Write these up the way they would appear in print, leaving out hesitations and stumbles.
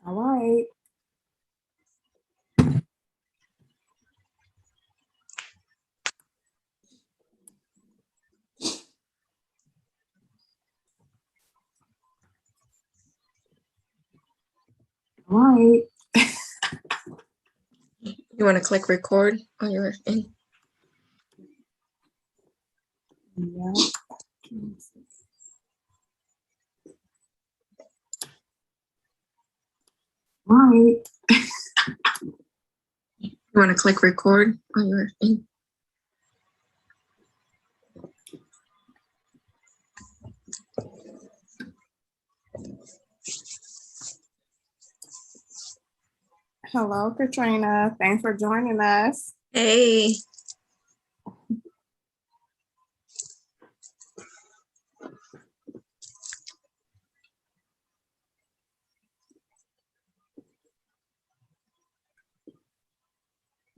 All right. All right. You want to click record on your end? Yeah. All right. You want to click record on your end? Hello, Katrina. Thanks for joining us. Hey.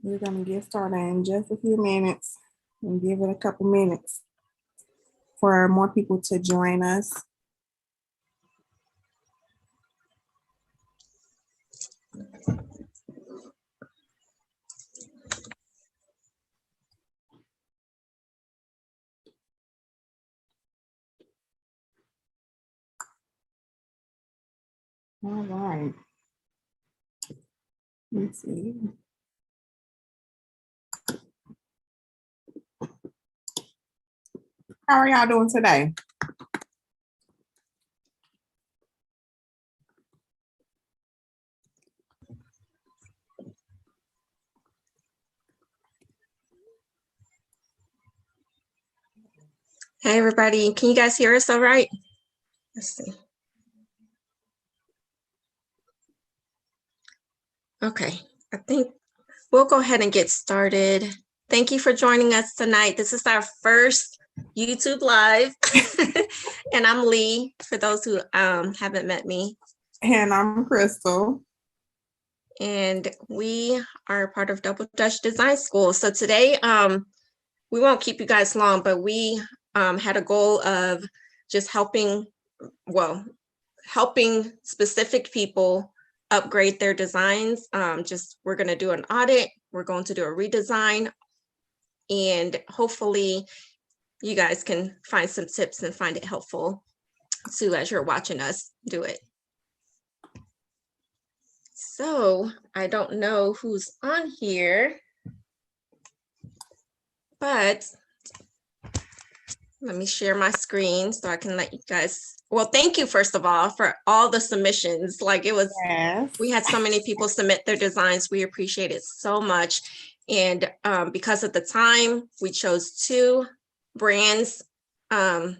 We're going to get started in just a few minutes and give it a couple minutes for more people to join us. All right. Let's see. How are y'all doing today? Hey, everybody. Can you guys hear us all right? Let's see. Okay. I think we'll go ahead and get started. Thank you for joining us tonight. This is our first YouTube Live. And I'm Lee, for those who haven't met me. And I'm Crystal. And we are part of Double Dutch Design School. So today, we won't keep you guys long, but we had a goal of just helping specific people upgrade their designs. We're going to do an audit. We're going to do a redesign. And hopefully you guys can find some tips and find it helpful too as you're watching us do it. So I don't know who's on here, but let me share my screen so I can let you guys, well, thank you first of all for all the submissions. Like it was, Yes. We had so many people submit their designs. We appreciate it so much. And because of the time, we chose 2 brands to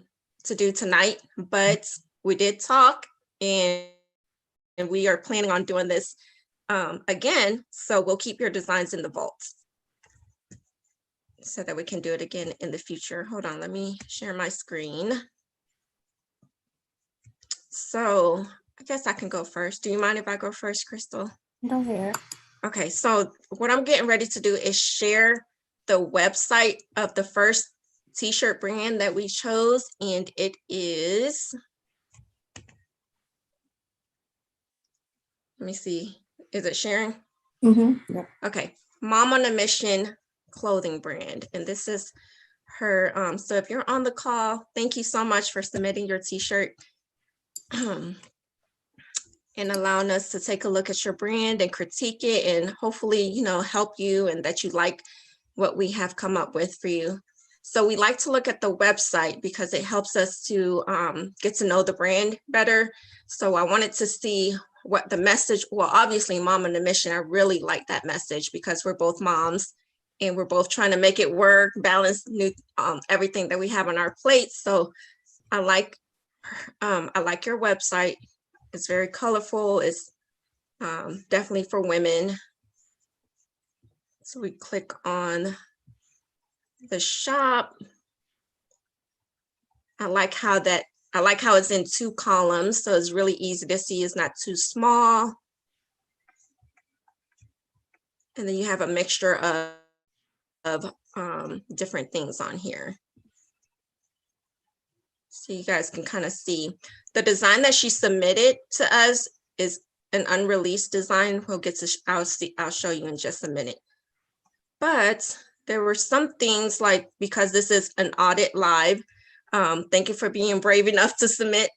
do tonight, but we did talk and we are planning on doing this again. So we'll keep your designs in the vault so that we can do it again in the future. Hold on, let me share my screen. So I guess I can go first. Do you mind if I go first, Crystal? Go ahead. Okay, so what I'm getting ready to do is share the website of the first T-shirt brand that we chose, and it is, let me see, is it sharing? Mm-hmm. Yep. Okay, Mom on a Mission clothing brand, and this is her. So if you're on the call, thank you so much for submitting your T-shirt and allowing us to take a look at your brand and critique it, and hopefully, help you and that you like what we have come up with for you. So we like to look at the website because it helps us to get to know the brand better. So I wanted to see what the message, well, obviously Mom on a Mission, I really like that message because we're both moms and we're both trying to make it work, balance everything that we have on our plates. So I like your website. It's very colorful. It's definitely for women. So we click on the shop. I like how it's in 2 columns, so it's really easy to see. It's not too small. And then you have a mixture of different things on here. So you guys can kind of see the design that she submitted to us is an unreleased design. We'll get to, I'll show you in just a minute. But there were some things like, because this is an audit live, thank you for being brave enough to submit.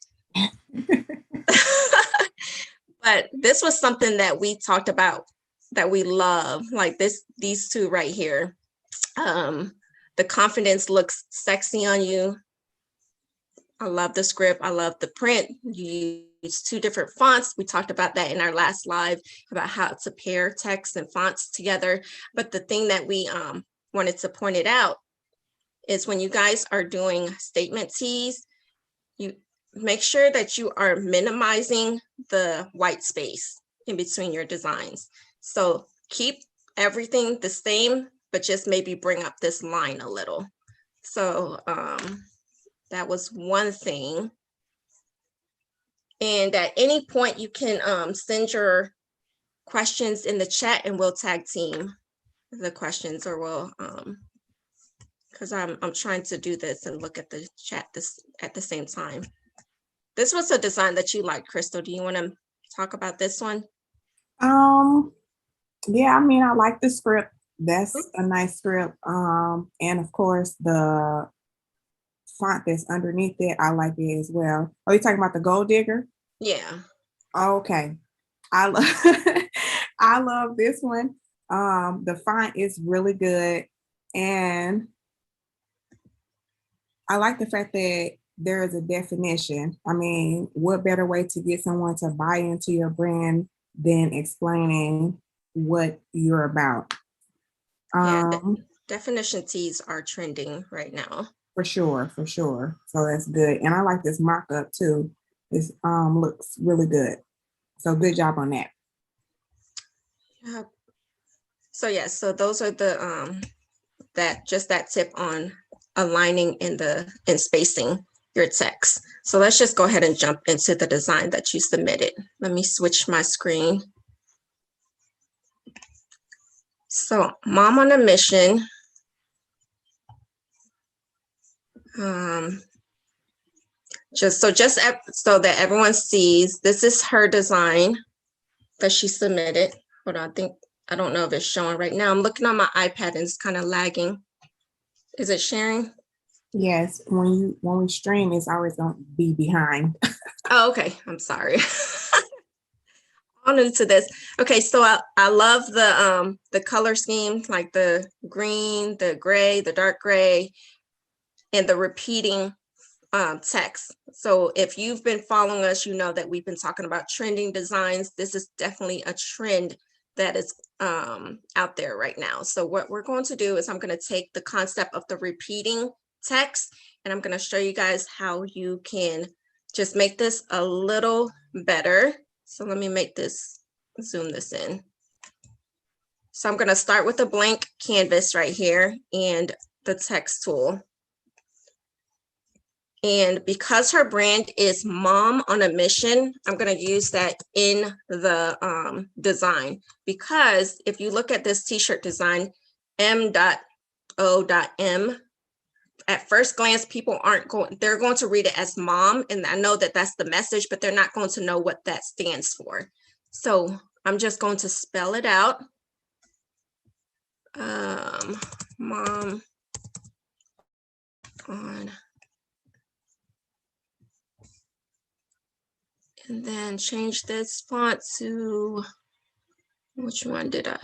But this was something that we talked about that we love, like these two right here. The confidence looks sexy on you. I love the script. I love the print. You use 2 different fonts. We talked about that in our last live about how to pair text and fonts together. But the thing that we wanted to point it out is when you guys are doing statement tees, you make sure that you are minimizing the white space in between your designs. So keep everything the same, but just maybe bring up this line a little. So that was one thing. And at any point you can send your questions in the chat and we'll tag team the questions, or we'll because I'm trying to do this and look at the chat at the same time. This was a design that you liked, Crystal. Do you want to talk about this one? Yeah, I mean, I like the script. That's a nice script. And of course the font that's underneath it, I like it as well. Are you talking about the Gold Digger? Yeah. Okay. I love this one. The font is really good. And I like the fact that there is a definition. I mean, what better way to get someone to buy into your brand than explaining what you're about? Yeah, definition tees are trending right now. For sure, for sure. So that's good. And I like this mock-up too. This looks really good. So good job on that. Yeah. So yeah, so those are the that tip on aligning and spacing your text. So let's just go ahead and jump into the design that you submitted. Let me switch my screen. So Mom on a Mission. Just so that everyone sees, this is her design that she submitted. Hold on, I don't know if it's showing right now. I'm looking on my iPad and it's kind of lagging. Is it sharing? Yes, when we stream, it's always going to be behind. Oh, okay. I'm sorry. I'm new to this. Okay, so I love the color scheme, like the green, the gray, the dark gray, and the repeating text. So if you've been following us, you know that we've been talking about trending designs. This is definitely a trend that is out there right now. So what we're going to do is I'm going to take the concept of the repeating text and I'm going to show you guys how you can just make this a little better. So let me zoom this in. So I'm going to start with a blank canvas right here and the text tool. And because her brand is Mom on a Mission, I'm going to use that in the design. Because if you look at this T-shirt design, M.O.M, at first glance, people they're going to read it as mom. And I know that that's the message, but they're not going to know what that stands for. So I'm just going to spell it out. Mom on. And then change this font to, which one did I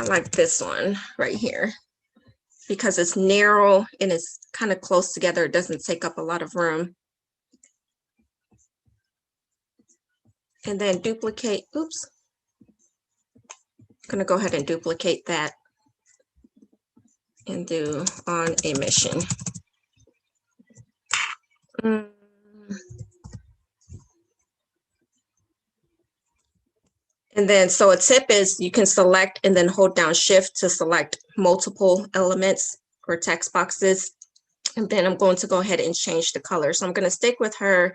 like this one right here because it's narrow and it's kind of close together. It doesn't take up a lot of room. And then duplicate, oops. I'm gonna go ahead and duplicate that and do On a Mission. And then, so a tip is you can select and then hold down Shift to select multiple elements or text boxes. And then I'm going to go ahead and change the color. So I'm going to stick with her.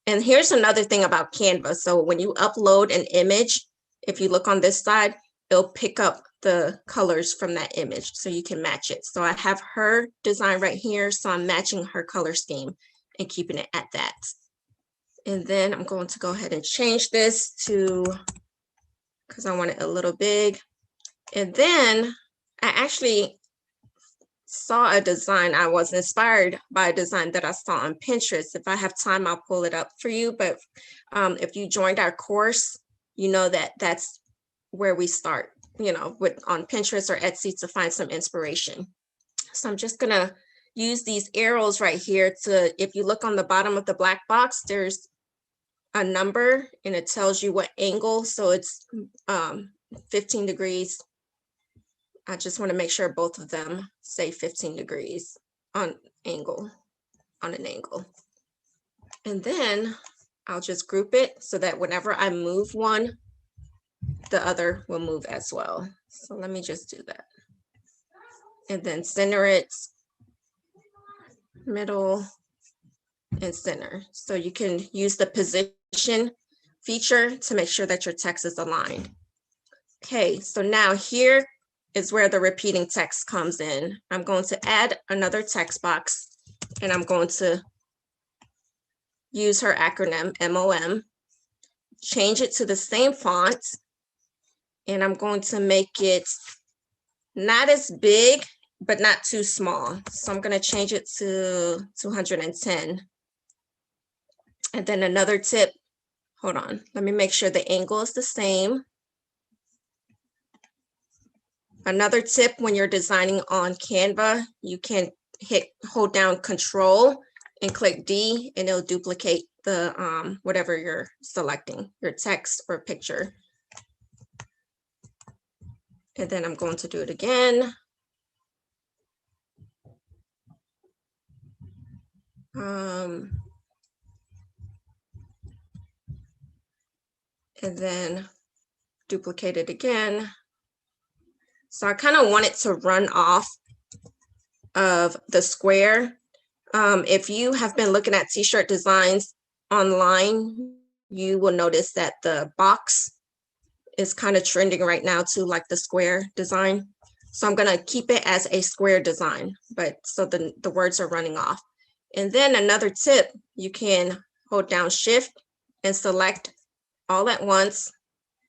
And here's another thing about Canva. So when you upload an image, if you look on this side, it'll pick up the colors from that image so you can match it. So I have her design right here. So I'm matching her color scheme and keeping it at that. And then I'm going to go ahead and change this to, because I want it a little big. And then I actually saw a design. I was inspired by a design that I saw on Pinterest. If I have time, I'll pull it up for you. But if you joined our course, you know that that's where we start, you know, with on Pinterest or Etsy to find some inspiration. So I'm just gonna use these arrows right here to, if you look on the bottom of the black box, there's a number and it tells you what angle. So it's 15 degrees. I just want to make sure both of them say 15 degrees on an angle. And then I'll just group it so that whenever I move one, the other will move as well. So let me just do that. And then center it, middle, and center. So you can use the position feature to make sure that your text is aligned. Okay, so now here is where the repeating text comes in. I'm going to add another text box and I'm going to use her acronym MOM, change it to the same font, and I'm going to make it not as big, but not too small. So I'm going to change it to 210. And then another tip, hold on, let me make sure the angle is the same. Another tip when you're designing on Canva, you can hold down Control and click D and it'll duplicate the whatever you're selecting, your text or picture. And then I'm going to do it again. And then duplicate it again. So I kind of want it to run off of the square. If you have been looking at T-shirt designs online, you will notice that the box is kind of trending right now to like the square design. So I'm going to keep it as a square design, but so the words are running off. And then another tip, you can hold down Shift and select all at once.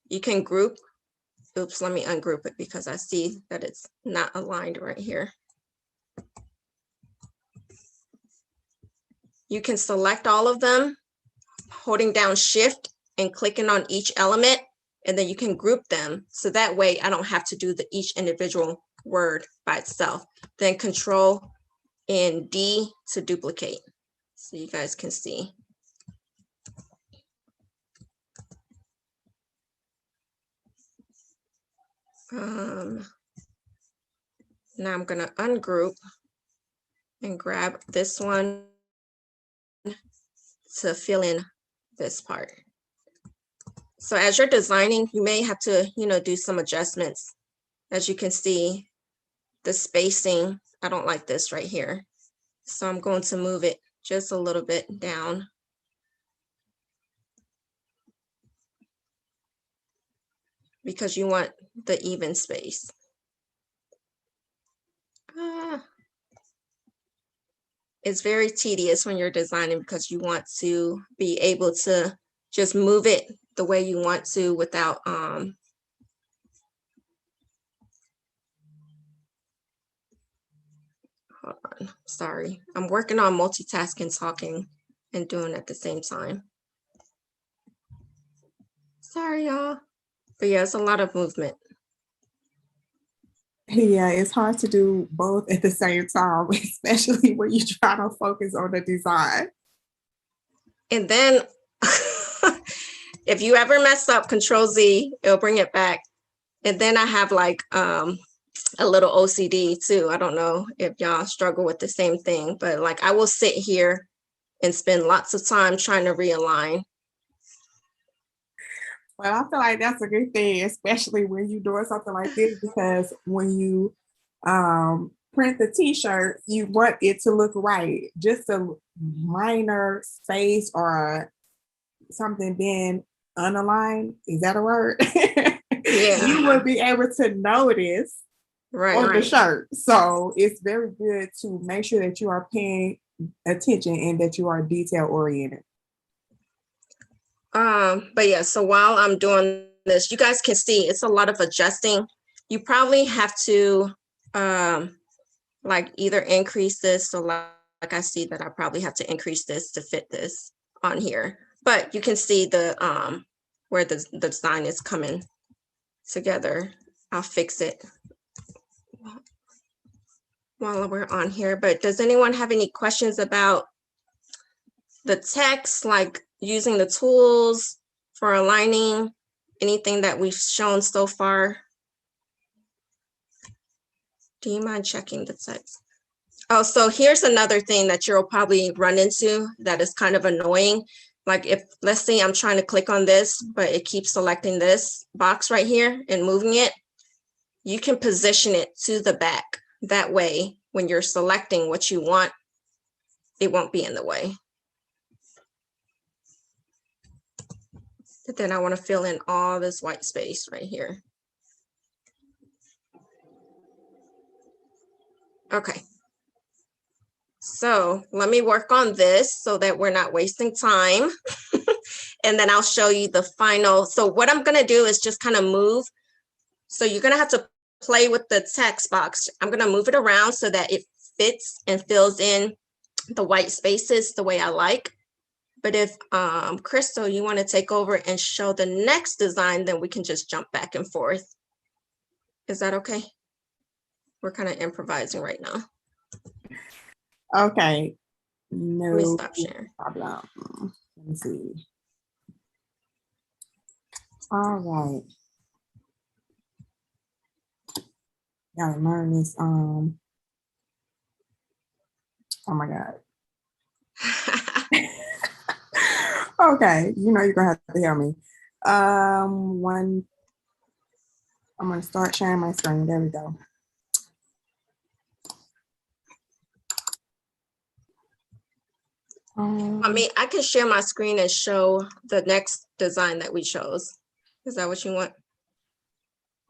You can group. Oops, let me ungroup it because I see that it's not aligned right here. You can select all of them, holding down Shift and clicking on each element, and then you can group them. So that way I don't have to do each individual word by itself. Then Control and D to duplicate so you guys can see. Now I'm going to ungroup and grab this one to fill in this part. So as you're designing, you may have to, do some adjustments. As you can see, the spacing, I don't like this right here. So I'm going to move it just a little bit down. Because you want the even space. It's very tedious when you're designing because you want to be able to just move it the way you want to without hold on, sorry. I'm working on multitasking, talking and doing at the same time. Sorry, y'all. But yeah, it's a lot of movement. Yeah, it's hard to do both at the same time, especially when you try to focus on the design. And then if you ever mess up, Control Z, it'll bring it back. And then I have like a little OCD too. I don't know if y'all struggle with the same thing, but like I will sit here and spend lots of time trying to realign. Well, I feel like that's a good thing, especially when you're doing something like this, because when you print the T-shirt, you want it to look right. Just a minor space or something being unaligned, is that a word? Yeah. You would be able to notice on the shirt. So it's very good to make sure that you are paying attention and that you are detail oriented. But yeah, so while I'm doing this, you guys can see it's a lot of adjusting. You probably have to like either increase this. So like I see that I probably have to increase this to fit this on here. But you can see the where the design is coming together. I'll fix it while we're on here. But does anyone have any questions about the text, like using the tools for aligning, anything that we've shown so far? Do you mind checking the text? Oh, so here's another thing that you'll probably run into that is kind of annoying. Like if, let's say I'm trying to click on this, but it keeps selecting this box right here and moving it, you can position it to the back. That way, when you're selecting what you want, it won't be in the way. But then I want to fill in all this white space right here. Okay. So let me work on this so that we're not wasting time. And then I'll show you the final. So what I'm going to do is just kind of move. So you're going to have to play with the text box. I'm going to move it around so that it fits and fills in the white spaces the way I like. But if Crystal, you want to take over and show the next design, then we can just jump back and forth. Is that okay? We're kind of improvising right now. Okay. Let me No stop sharing. problem. Let me see. All right. Gotta learn this. Oh my God. Okay, you know you're gonna have to hear me. I'm gonna start sharing my screen. There we go. I can share my screen and show the next design that we chose. Is that what you want?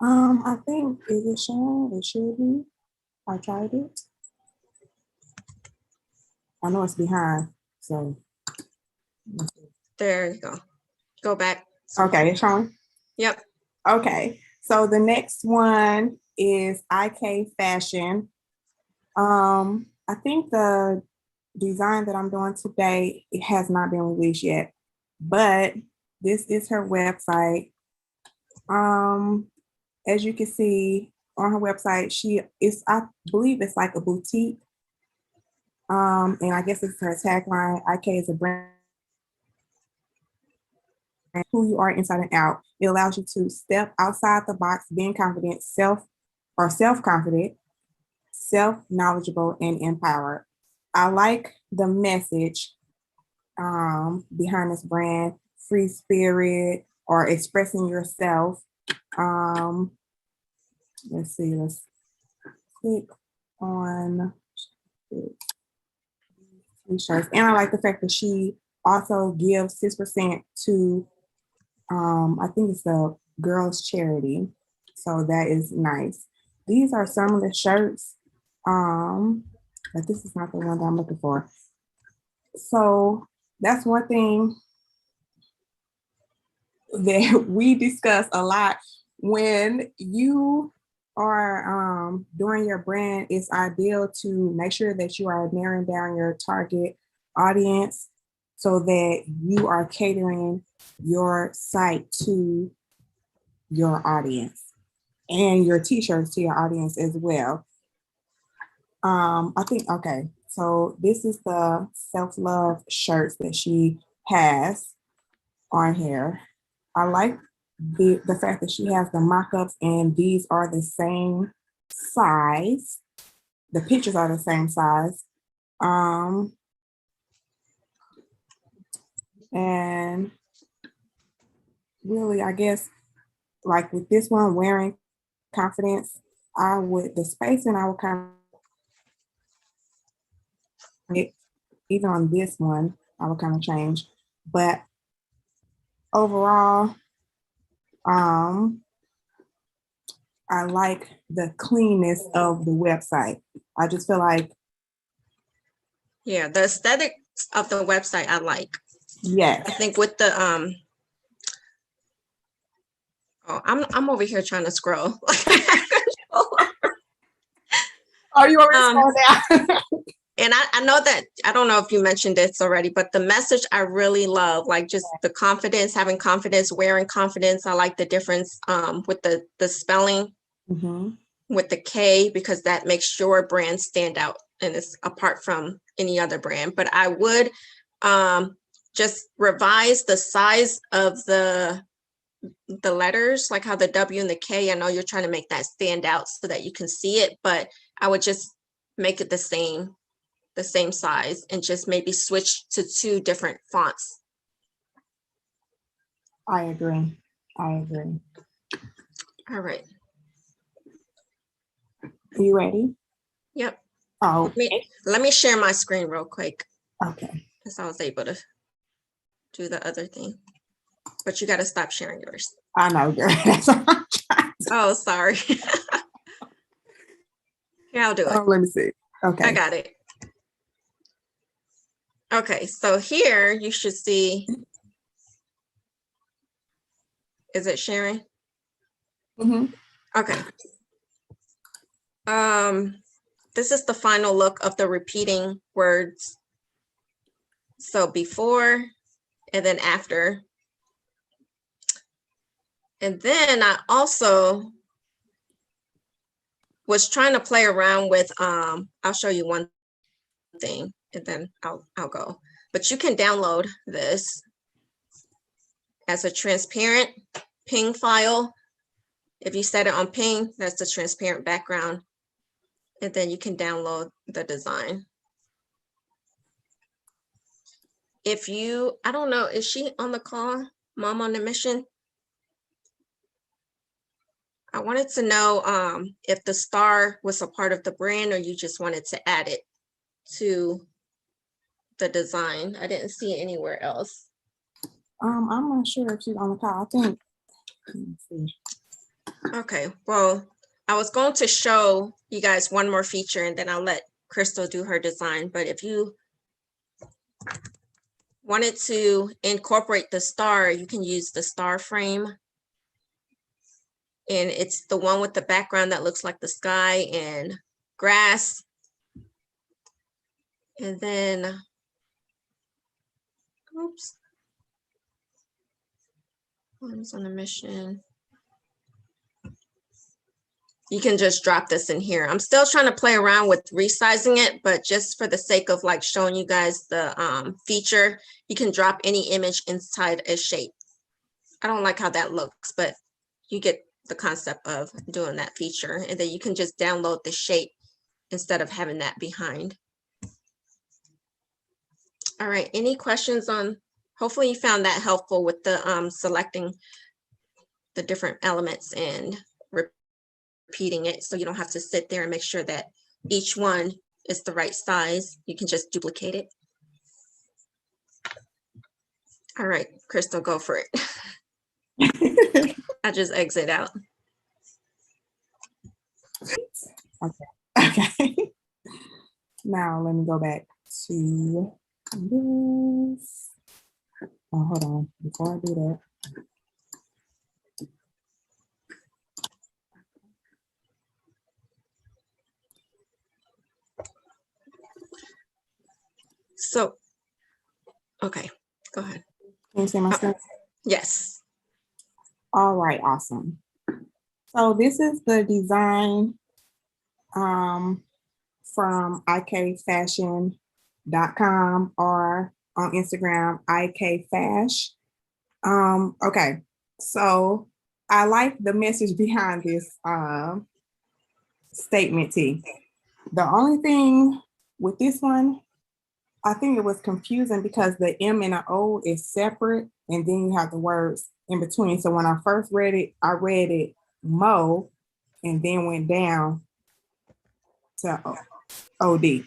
I think is it showing? It should be. I tried it. I know it's behind, so. There you go. Go back. Okay, it's showing. Yep. Okay, so the next one is IK Fashion. I think the design that I'm doing today, it has not been released yet, but this is her website. As you can see on her website, I believe it's like a boutique. And I guess it's her tagline, IK is a brand, who you are inside and out. It allows you to step outside the box, being confident, self-confident, self-knowledgeable, and empowered. I like the message behind this brand, free spirit or expressing yourself. Let's see, let's click on T-shirts. And I like the fact that she also gives 6% to, I think it's a girls' charity. So that is nice. These are some of the shirts, but this is not the one that I'm looking for. So that's one thing that we discuss a lot. When you are doing your brand, it's ideal to make sure that you are narrowing down your target audience so that you are catering your site to your audience and your t-shirts to your audience as well. I think, okay, so this is the self-love shirts that she has on here. I like the fact that she has the mock-ups and these are the same size. The pictures are the same size. And really, I guess, like with this one, wearing confidence, the spacing, I would kind of, even on this one, I would kind of change. But overall, I like the cleanness of the website. I just feel like, yeah, the aesthetics of the website I like. yes. I think with the Oh, I'm over here trying to scroll. Oh, you want me to scroll down? And I know that, I don't know if you mentioned this already, but the message I really love, like just the confidence, having confidence, wearing confidence. I like the difference with the spelling with the K, because that makes your brand stand out and it's apart from any other brand. But I would just revise the size of the letters, like how the W and the K, I know you're trying to make that stand out so that you can see it, but I would just make it the same size and just maybe switch to 2 different fonts. I agree. All right. You ready? Yep. Oh, let me share my screen real quick. Okay. Because I was able to do the other thing. But you got to stop sharing yours. I know, girl. That's what I'm trying to. Oh, sorry. Here, I'll do it. Oh, let me see. Okay. I got it. Okay, so here you should see, is it sharing? Okay. This is the final look of the repeating words. So before and then after. And then I also was trying to play around with, I'll show you one thing and then I'll go. But you can download this as a transparent ping file. If you set it on ping, that's the transparent background. And then you can download the design. If you, I don't know, is she on the call? Mom on a Mission? I wanted to know if the star was a part of the brand or you just wanted to add it to the design. I didn't see it anywhere else. I'm not sure if she's on the call. I think. Let me see. Okay, well, I was going to show you guys one more feature and then I'll let Crystal do her design. But if you wanted to incorporate the star, you can use the star frame. And it's the one with the background that looks like the sky and grass. And then, oops. Mom's on a Mission. You can just drop this in here. I'm still trying to play around with resizing it, but just for the sake of like showing you guys the feature, you can drop any image inside a shape. I don't like how that looks, but you get the concept of doing that feature. And then you can just download the shape instead of having that behind. All right, any questions on, hopefully you found that helpful with the selecting the different elements and repeating it, so you don't have to sit there and make sure that each one is the right size. You can just duplicate it. All right, Crystal, go for it. I just exit out. Okay. Now let me go back to this. Oh, hold on. Before I do that. So, okay, go ahead. Can you see my screen? Yes. All right, awesome. So this is the design from ikfashion.com or on Instagram, ikfash. Okay, so I like the message behind this statement T. The only thing with this one, I think it was confusing because the M and the O is separate, and then you have the words in between. So when I first read it, I read it Mo, and then went down to OD.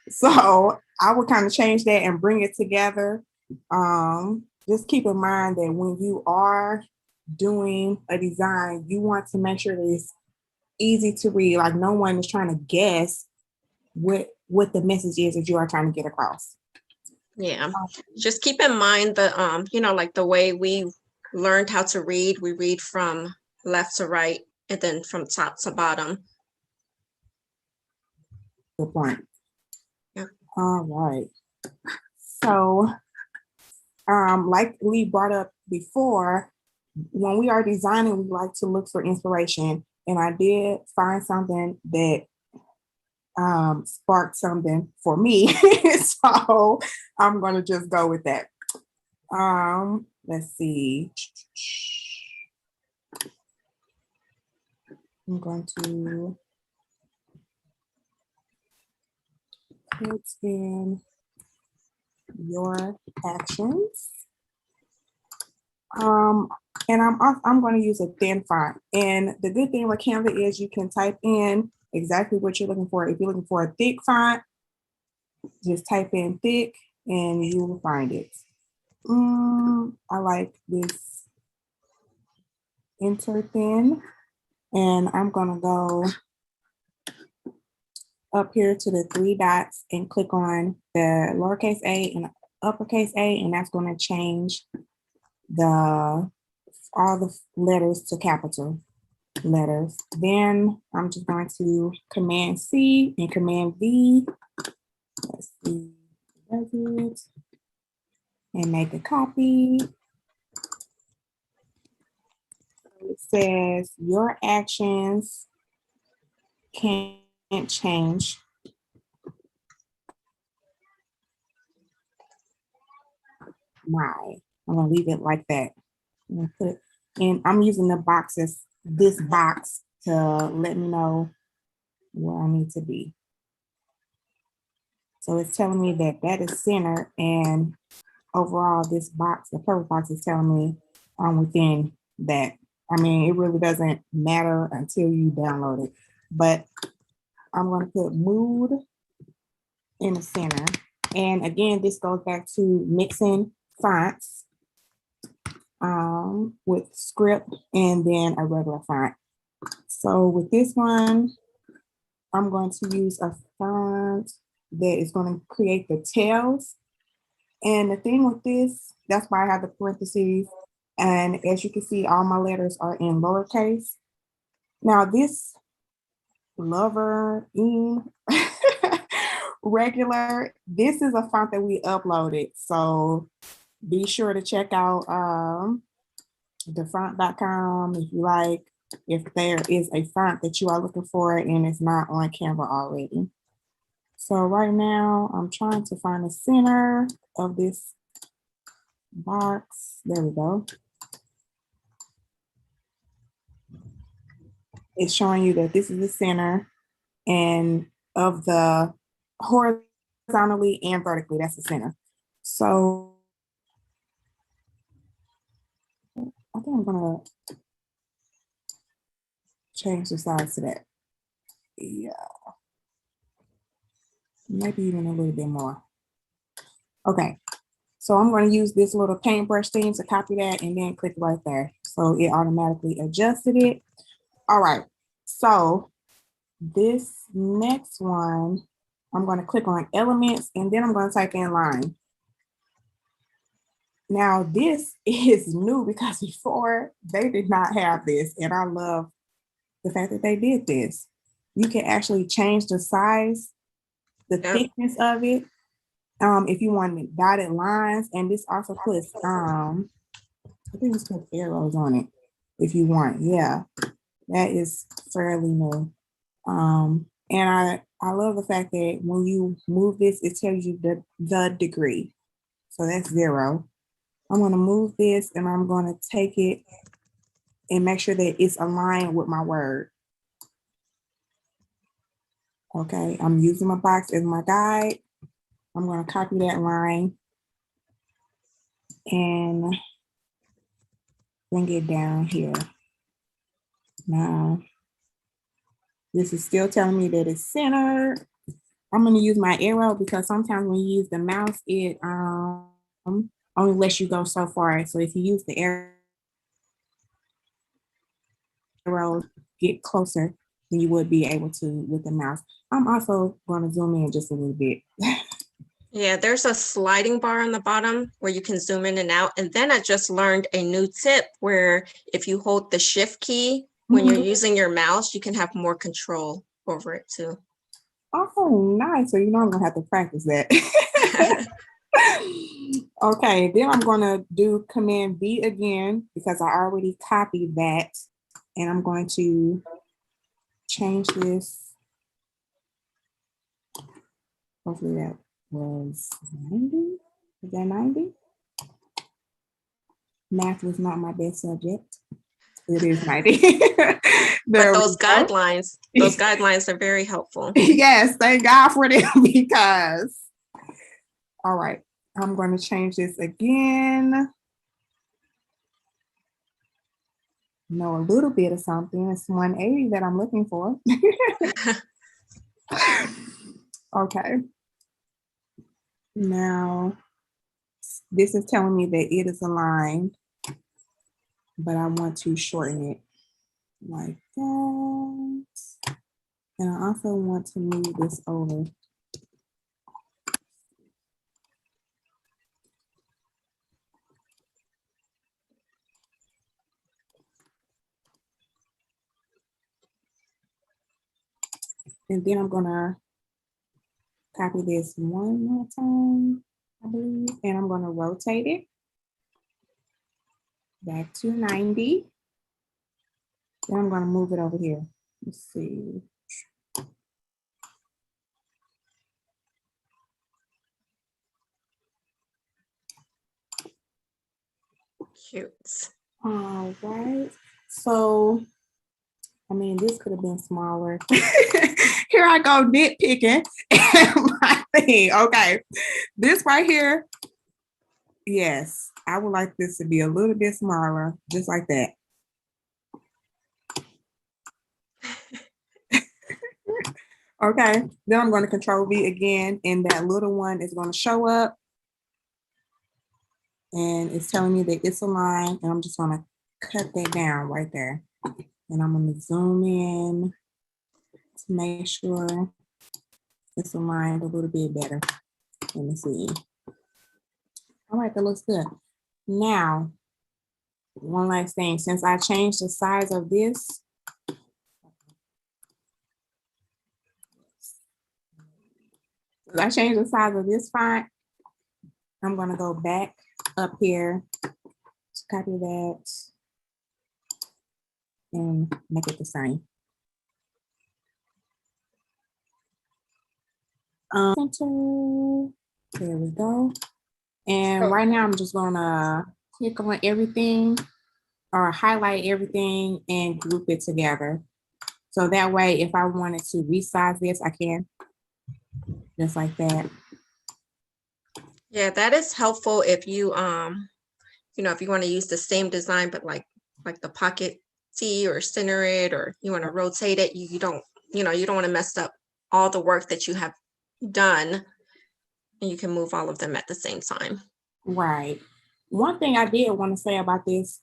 So I would kind of change that and bring it together. Just keep in mind that when you are doing a design, you want to make sure that it's easy to read. Like no one is trying to guess what the message is that you are trying to get across. Yeah, just keep in mind the you know, like the way we learned how to read, we read from left to right, and then from top to bottom. Good point. Yep. All right. So, like we brought up before, when we are designing, we like to look for inspiration. And I did find something that sparked something for me. So I'm going to just go with that. Let's see. I'm going to put in your actions. And I'm going to use a thin font. And the good thing with Canva is you can type in exactly what you're looking for. If you're looking for a thick font, just type in thick and you will find it. I like this enter thin, and I'm going to go up here to the 3 dots and click on the lowercase a and uppercase a, and that's going to change all the letters to capital letters. Then I'm just going to Command C and Command V. Let's see, does it, and make a copy. It says your actions can't change. I'm gonna leave it like that. I'm gonna put it in. I'm using the boxes, this box, to let me know where I need to be. So it's telling me that that is center, and overall this box, the purple box, is telling me I'm within that. I mean, it really doesn't matter until you download it, but I'm going to put mood in the center. And again, this goes back to mixing fonts with script and then a regular font. So with this one, I'm going to use a font that is going to create the tails. And the thing with this, that's why I have the parentheses. And as you can see, all my letters are in lowercase. Now this lover in regular, this is a font that we uploaded. So be sure to check out thefont.com if you like, if there is a font that you are looking for and it's not on Canva already. So right now I'm trying to find the center of this box. There we go. It's showing you that this is the center, and of the horizontally and vertically, that's the center. So I think I'm gonna change the size to that. Yeah, maybe even a little bit more. Okay, so I'm going to use this little paintbrush thing to copy that and then click right there. So it automatically adjusted it. All right, so this next one, I'm going to click on elements and then I'm going to type in line. Now this is new because before they did not have this, and I love the fact that they did this. You can actually change the size, the thickness of it, if you want dotted lines, and this also puts I think it's put arrows on it if you want. Yeah, that is fairly new. And I love the fact that when you move this, it tells you the degree. So that's 0. I'm going to move this and I'm going to take it and make sure that it's aligned with my word. Okay, I'm using my box as my guide. I'm going to copy that line and bring it down here. Now, this is still telling me that it's centered. I'm going to use my arrow because sometimes when you use the mouse, it only lets you go so far. So if you use the arrow, get closer than you would be able to with the mouse. I'm also going to zoom in just a little bit. Yeah, there's a sliding bar on the bottom where you can zoom in and out. And then I just learned a new tip where if you hold the shift key when you're using your mouse, you can have more control over it too. Oh, nice. So you know I'm gonna have to practice that. Okay, then I'm gonna do Command V again because I already copied that. And I'm going to change this. Hopefully that was 90. Is that 90? Math was not my best subject. It is 90. But those guidelines are very helpful. Yes, thank God for them because, all right, I'm going to change this again. Know a little bit of something. It's 180 that I'm looking for. Okay. Now, this is telling me that it is aligned, but I want to shorten it like that. And I also want to move this over. And then I'm gonna copy this one more time, I believe, and I'm gonna rotate it back to 90. Then I'm gonna move it over here. Let's see. Cute. All right. So, I mean, this could have been smaller. Here I go nitpicking my thing. Okay. This right here, yes, I would like this to be a little bit smaller, just like that. Okay, then I'm going to Control V again, and that little one is going to show up. And it's telling me that it's aligned, and I'm just going to cut that down right there. And I'm going to zoom in to make sure it's aligned a little bit better. Let me see. All right, that looks good. Now, one last thing, since I changed the size of this, I changed the size of this font, I'm going to go back up here, copy that, and make it the same. Center, there we go. And right now I'm just gonna click on everything or highlight everything and group it together. So that way, if I wanted to resize this, I can, just like that. Yeah, that is helpful if you if you want to use the same design, but like the pocket tee or center it, or you want to rotate it, you don't want to mess up all the work that you have done, and you can move all of them at the same time. Right. One thing I did want to say about this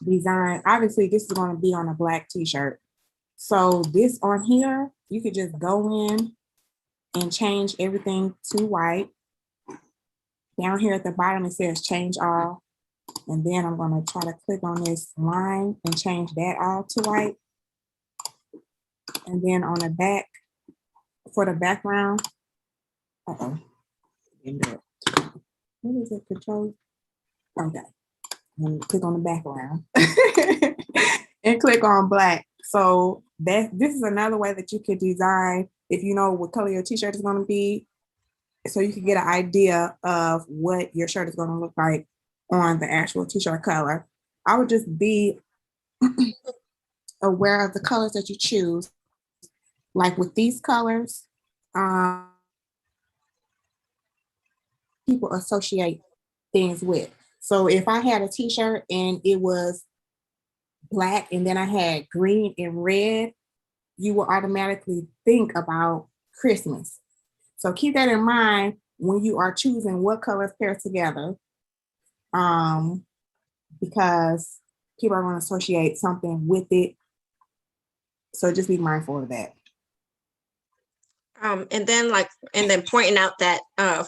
design, obviously this is going to be on a black t-shirt. So this on here, you could just go in and change everything to white. Down here at the bottom, it says change all. And then I'm going to try to click on this line and change that all to white. And then on the back, for the background, what is it, control? Okay, and click on the background and click on black. So this is another way that you could design if you know what color your t-shirt is going to be, so you can get an idea of what your shirt is going to look like on the actual t-shirt color. I would just be aware of the colors that you choose. Like with these colors, people associate things with. So if I had a t-shirt and it was black and then I had green and red, you will automatically think about Christmas. So keep that in mind when you are choosing what colors pair together, because people are going to associate something with it. So just be mindful of that. And then pointing out that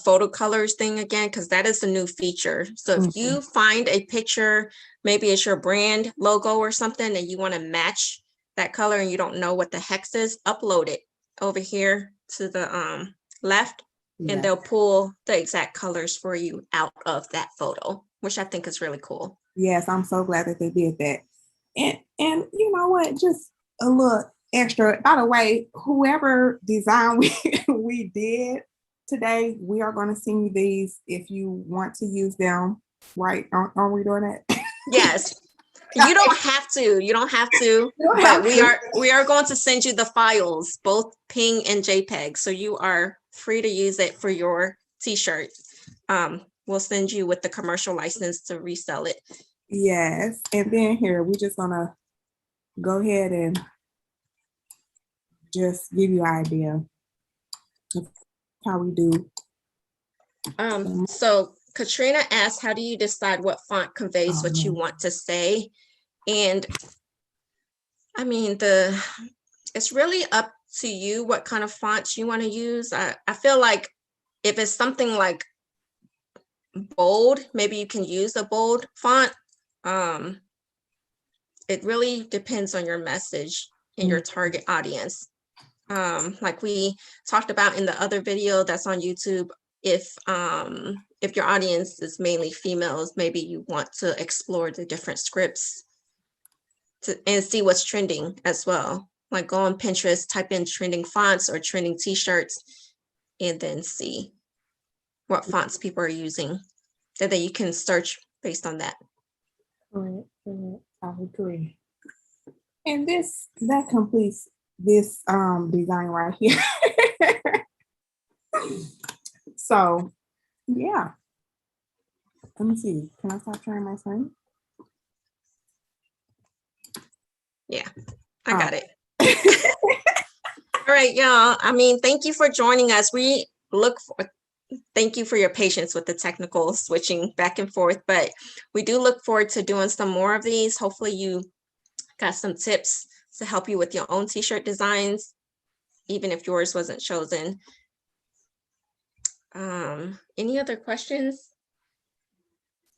photo colors thing again, because that is a new feature. So if you find a picture, maybe it's your brand logo or something, and you want to match that color and you don't know what the hex is, upload it over here to the left, and they'll pull the exact colors for you out of that photo, which I think is really cool. Yes, I'm so glad that they did that. And you know what? Just a little extra. By the way, whoever design we did today, we are going to send you these if you want to use them. Right? Aren't we doing that? Yes. You don't have to. You don't have to. But we are going to send you the files, both PNG and JPEG. So you are free to use it for your T-shirt. We'll send you with the commercial license to resell it. Yes. And then here, we're just gonna go ahead and just give you an idea of how we do. So Katrina asked, how do you decide what font conveys what you want to say? And I mean, it's really up to you what kind of fonts you want to use. I feel like if it's something like bold, maybe you can use a bold font. It really depends on your message and your target audience. Like we talked about in the other video that's on YouTube, if your audience is mainly females, maybe you want to explore the different scripts and see what's trending as well. Like go on Pinterest, type in trending fonts or trending T-shirts, and then see what fonts people are using. And then you can search based on that. Correct. I agree. And that completes this design right here. So yeah. Let me see. Can I stop sharing my screen? Yeah, I got it. All right, y'all. I mean, thank you for joining us. Thank you for your patience with the technical switching back and forth, but we do look forward to doing some more of these. Hopefully you got some tips to help you with your own T-shirt designs, even if yours wasn't chosen. Any other questions?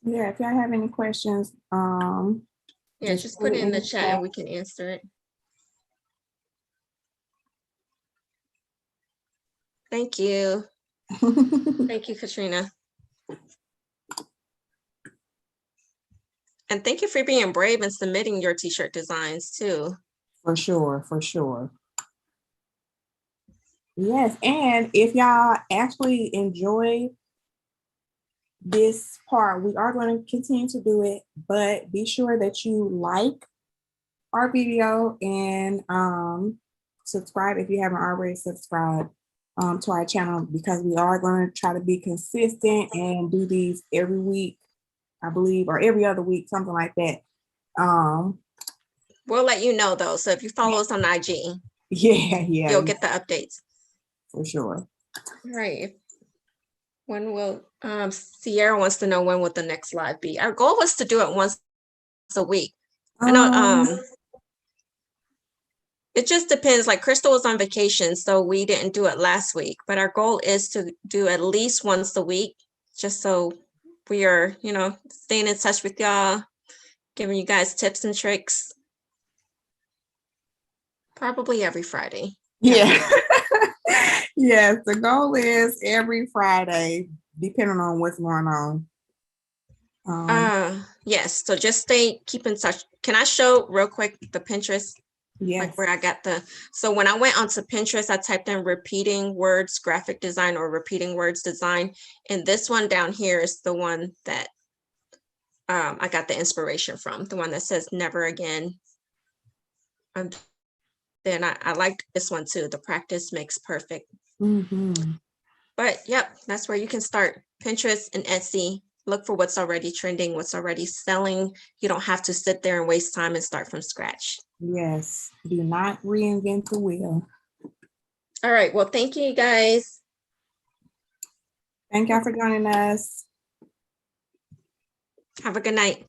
Yeah, if y'all have any questions, yeah, just put it in the chat and we can answer it. Thank you. Thank you, Katrina. And thank you for being brave and submitting your T-shirt designs too. For sure, for sure. Yes, and if y'all actually enjoy this part, we are going to continue to do it, but be sure that you like our video and subscribe if you haven't already subscribed to our channel, because we are going to try to be consistent and do these every week, I believe, or every other week, something like that. We'll let you know though. So if you follow us on IG, you'll get the updates. For sure. All right. When will Sierra wants to know when will the next live be? Our goal was to do it once a week. I know it just depends. Like Crystal was on vacation, so we didn't do it last week, but our goal is to do at least once a week, just so we are, staying in touch with y'all, giving you guys tips and tricks. Probably every Friday. Yeah. Yes, the goal is every Friday, depending on what's going on. Yes, so just keep in touch. Can I show real quick the Pinterest? Yes. Like where I got so when I went onto Pinterest, I typed in repeating words graphic design or repeating words design. And this one down here is the one that I got the inspiration from, the one that says never again. Then I liked this one too. The practice makes perfect. But yep, that's where you can start. Pinterest and Etsy. Look for what's already trending, what's already selling. You don't have to sit there and waste time and start from scratch. Yes, do not reinvent the wheel. All right, well, thank you guys. Thank y'all for joining us. Have a good night.